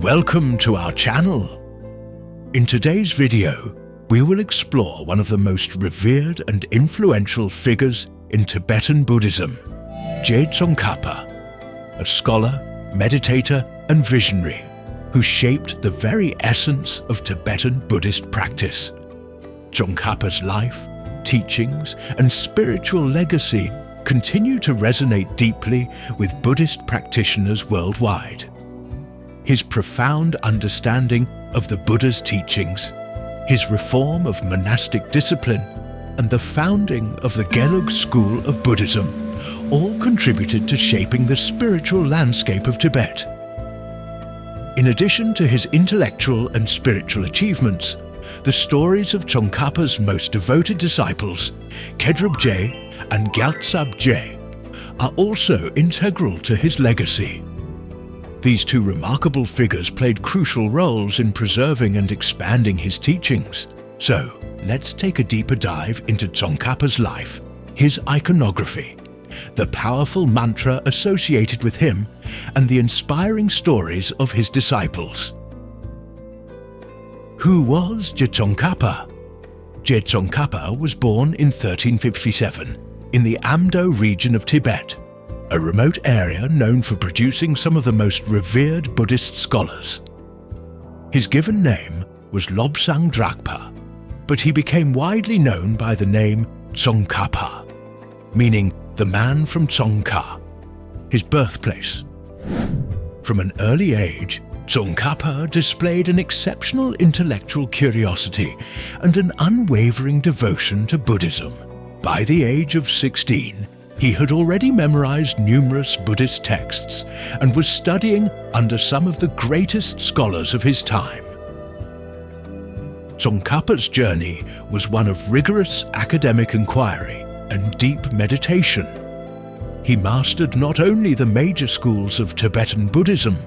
Welcome to our channel. In today's video, we will explore one of the most revered and influential figures in Tibetan Buddhism, Je Tsongkhapa, a scholar, meditator and visionary who shaped the very essence of Tibetan Buddhist practice. Tsongkhapa's life, teachings and spiritual legacy continue to resonate deeply with Buddhist practitioners worldwide. His profound understanding of the Buddha's teachings, his reform of monastic discipline, and the founding of the Gelug school of Buddhism all contributed to shaping the spiritual landscape of Tibet. In addition to his intellectual and spiritual achievements, the stories of Tsongkhapa's most devoted disciples, Khedrup Je and Gyaltsab Je, are also integral to his legacy. These two remarkable figures played crucial roles in preserving and expanding his teachings. So, let's take a deeper dive into Tsongkhapa's life, his iconography, the powerful mantra associated with him, and the inspiring stories of his disciples. Who was Je Tsongkhapa? Je Tsongkhapa was born in 1357 in the Amdo region of Tibet, a remote area known for producing some of the most revered Buddhist scholars. His given name was Lobsang Drakpa, but he became widely known by the name Tsongkhapa, meaning the man from Tsongkha, his birthplace. From an early age, Tsongkhapa displayed an exceptional intellectual curiosity and an unwavering devotion to Buddhism. By the age of 16, he had already memorized numerous Buddhist texts and was studying under some of the greatest scholars of his time. Tsongkhapa's journey was one of rigorous academic inquiry and deep meditation. He mastered not only the major schools of Tibetan Buddhism,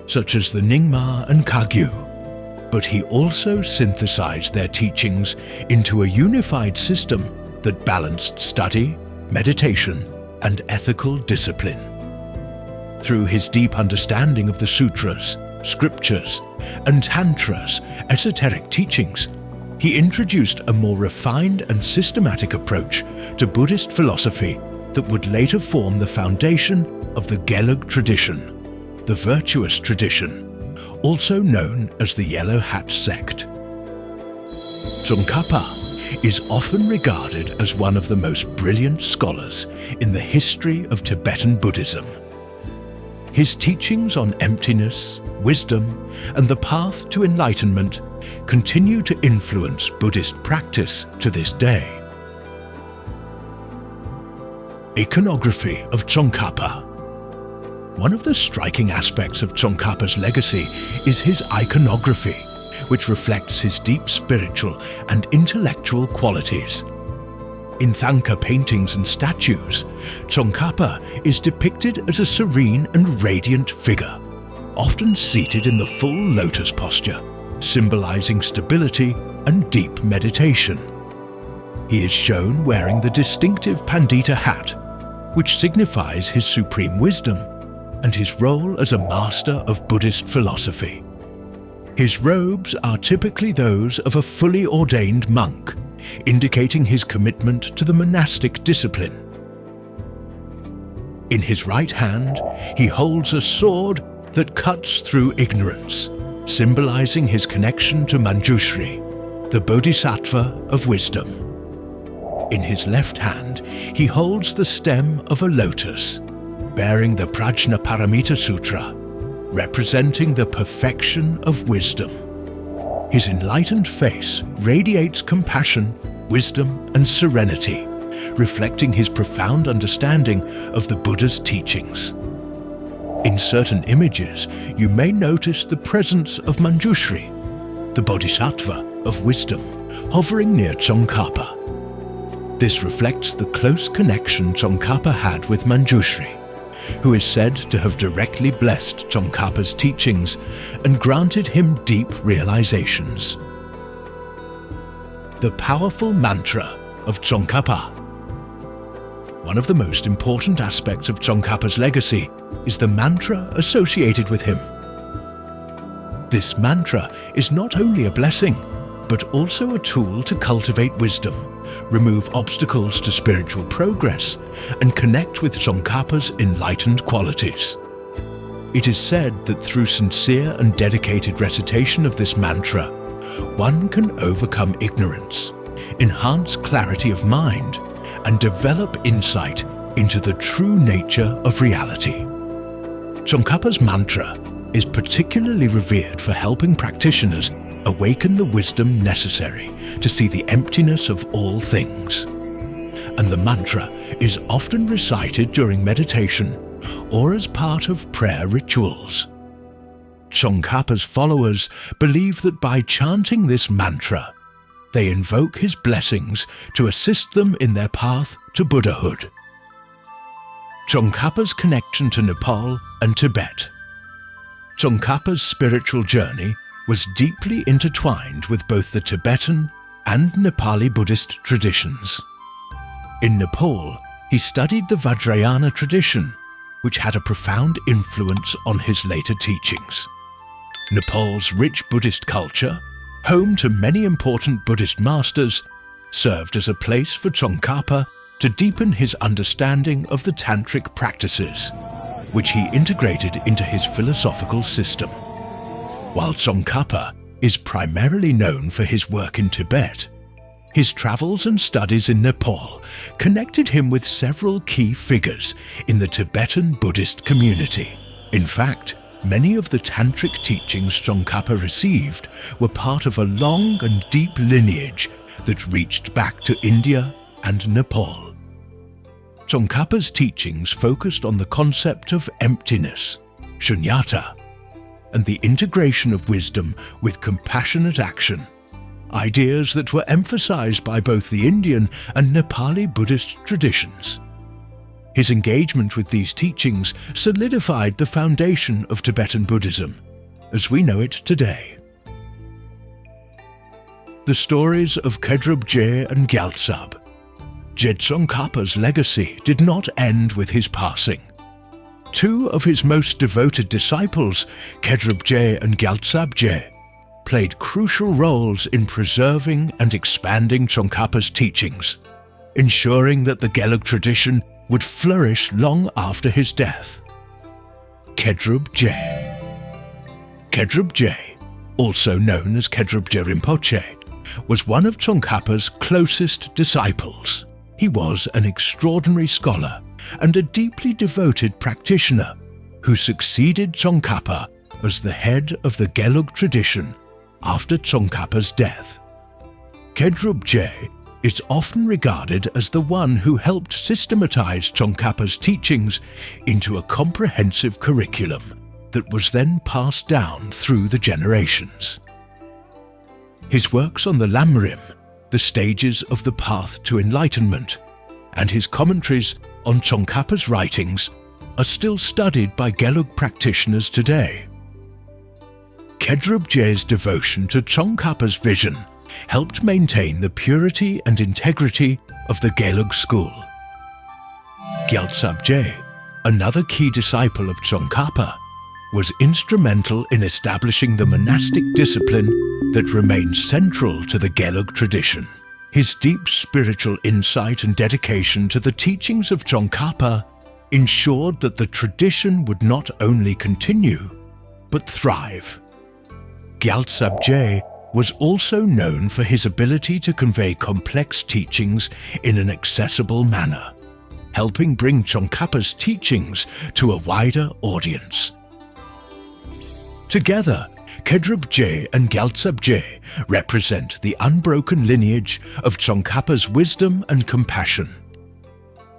such as the Nyingma and Kagyu, but he also synthesized their teachings into a unified system that balanced study, meditation, and ethical discipline. Through his deep understanding of the sutras, scriptures, and tantras, esoteric teachings, he introduced a more refined and systematic approach to Buddhist philosophy that would later form the foundation of the Gelug tradition, the virtuous tradition, also known as the Yellow Hat sect. Tsongkhapa is often regarded as one of the most brilliant scholars in the history of Tibetan Buddhism. His teachings on emptiness, wisdom, and the path to enlightenment continue to influence Buddhist practice to this day. Iconography of Tsongkhapa. One of the striking aspects of Tsongkhapa's legacy is his iconography, which reflects his deep spiritual and intellectual qualities. In Thangka paintings and statues, Tsongkhapa is depicted as a serene and radiant figure, often seated in the full lotus posture, symbolizing stability and deep meditation. He is shown wearing the distinctive Pandita hat, which signifies his supreme wisdom and his role as a master of Buddhist philosophy. His robes are typically those of a fully ordained monk, indicating his commitment to the monastic discipline. In his right hand, he holds a sword that cuts through ignorance, symbolizing his connection to Manjushri, the bodhisattva of wisdom. In his left hand, he holds the stem of a lotus, bearing the Prajnaparamita Sutra, representing the perfection of wisdom. His enlightened face radiates compassion, wisdom, and serenity, reflecting his profound understanding of the Buddha's teachings. In certain images, you may notice the presence of Manjushri, the bodhisattva of wisdom, hovering near Tsongkhapa. This reflects the close connection Tsongkhapa had with Manjushri, who is said to have directly blessed Tsongkhapa's teachings and granted him deep realizations. The powerful mantra of Tsongkhapa. One of the most important aspects of Tsongkhapa's legacy is the mantra associated with him. This mantra is not only a blessing, but also a tool to cultivate wisdom, remove obstacles to spiritual progress, and connect with Tsongkhapa's enlightened qualities. It is said that through sincere and dedicated recitation of this mantra, one can overcome ignorance, enhance clarity of mind, and develop insight into the true nature of reality. Tsongkhapa's mantra is particularly revered for helping practitioners awaken the wisdom necessary to see the emptiness of all things. And the mantra is often recited during meditation or as part of prayer rituals. Tsongkhapa's followers believe that by chanting this mantra, they invoke his blessings to assist them in their path to Buddhahood. Tsongkhapa's connection to Nepal and Tibet. Tsongkhapa's spiritual journey was deeply intertwined with both the Tibetan and Nepali Buddhist traditions. In Nepal, he studied the Vajrayana tradition, which had a profound influence on his later teachings. Nepal's rich Buddhist culture, home to many important Buddhist masters, served as a place for Tsongkhapa to deepen his understanding of the tantric practices, which he integrated into his philosophical system. While Tsongkhapa is primarily known for his work in Tibet, his travels and studies in Nepal connected him with several key figures in the Tibetan Buddhist community. In fact, many of the tantric teachings Tsongkhapa received were part of a long and deep lineage that reached back to India and Nepal. Tsongkhapa's teachings focused on the concept of emptiness, shunyata, and the integration of wisdom with compassionate action, ideas that were emphasized by both the Indian and Nepali Buddhist traditions. His engagement with these teachings solidified the foundation of Tibetan Buddhism, as we know it today. The stories of Khedrup Je and Gyaltsab. Je Tsongkhapa's legacy did not end with his passing. Two of his most devoted disciples, Khedrup Je and Gyaltsab Je, played crucial roles in preserving and expanding Tsongkhapa's teachings, ensuring that the Gelug tradition would flourish long after his death. Khedrup Je. Khedrup Je, also known as Khedrup Je Rinpoche, was one of Tsongkhapa's closest disciples. He was an extraordinary scholar and a deeply devoted practitioner who succeeded Tsongkhapa as the head of the Gelug tradition after Tsongkhapa's death. Khedrup Je is often regarded as the one who helped systematize Tsongkhapa's teachings into a comprehensive curriculum that was then passed down through the generations. His works on the Lamrim, the stages of the path to enlightenment, and his commentaries on Tsongkhapa's writings are still studied by Gelug practitioners today. Khedrup Je's devotion to Tsongkhapa's vision helped maintain the purity and integrity of the Gelug school. Gyaltsab Je, another key disciple of Tsongkhapa, was instrumental in establishing the monastic discipline that remains central to the Gelug tradition. His deep spiritual insight and dedication to the teachings of Tsongkhapa ensured that the tradition would not only continue, but thrive. Gyaltsab Je was also known for his ability to convey complex teachings in an accessible manner, helping bring Tsongkhapa's teachings to a wider audience. Together, Khedrup Je and Gyaltsab Je represent the unbroken lineage of Tsongkhapa's wisdom and compassion.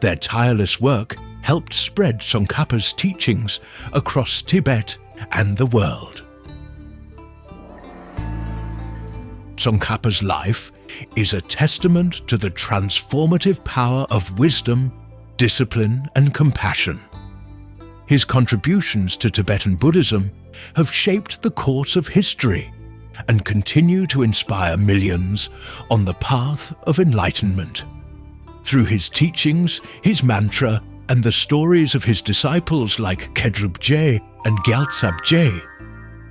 Their tireless work helped spread Tsongkhapa's teachings across Tibet and the world. Tsongkhapa's life is a testament to the transformative power of wisdom, discipline, and compassion. His contributions to Tibetan Buddhism have shaped the course of history and continue to inspire millions on the path of enlightenment. Through his teachings, his mantra, and the stories of his disciples like Khedrup Je and Gyaltsab Je,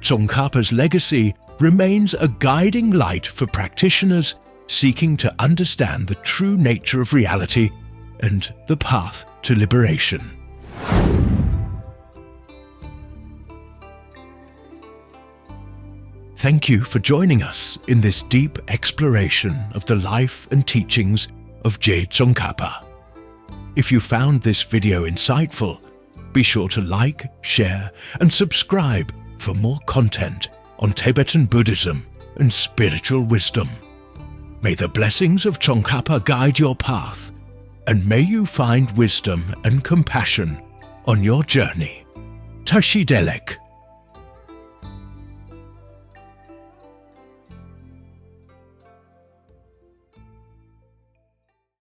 Tsongkhapa's legacy remains a guiding light for practitioners seeking to understand the true nature of reality and the path to liberation. Thank you for joining us in this deep exploration of the life and teachings of Je Tsongkhapa. If you found this video insightful, be sure to like, share, and subscribe for more content on Tibetan Buddhism and spiritual wisdom. May the blessings of Tsongkhapa guide your path, and may you find wisdom and compassion on your journey. Tashi Delek.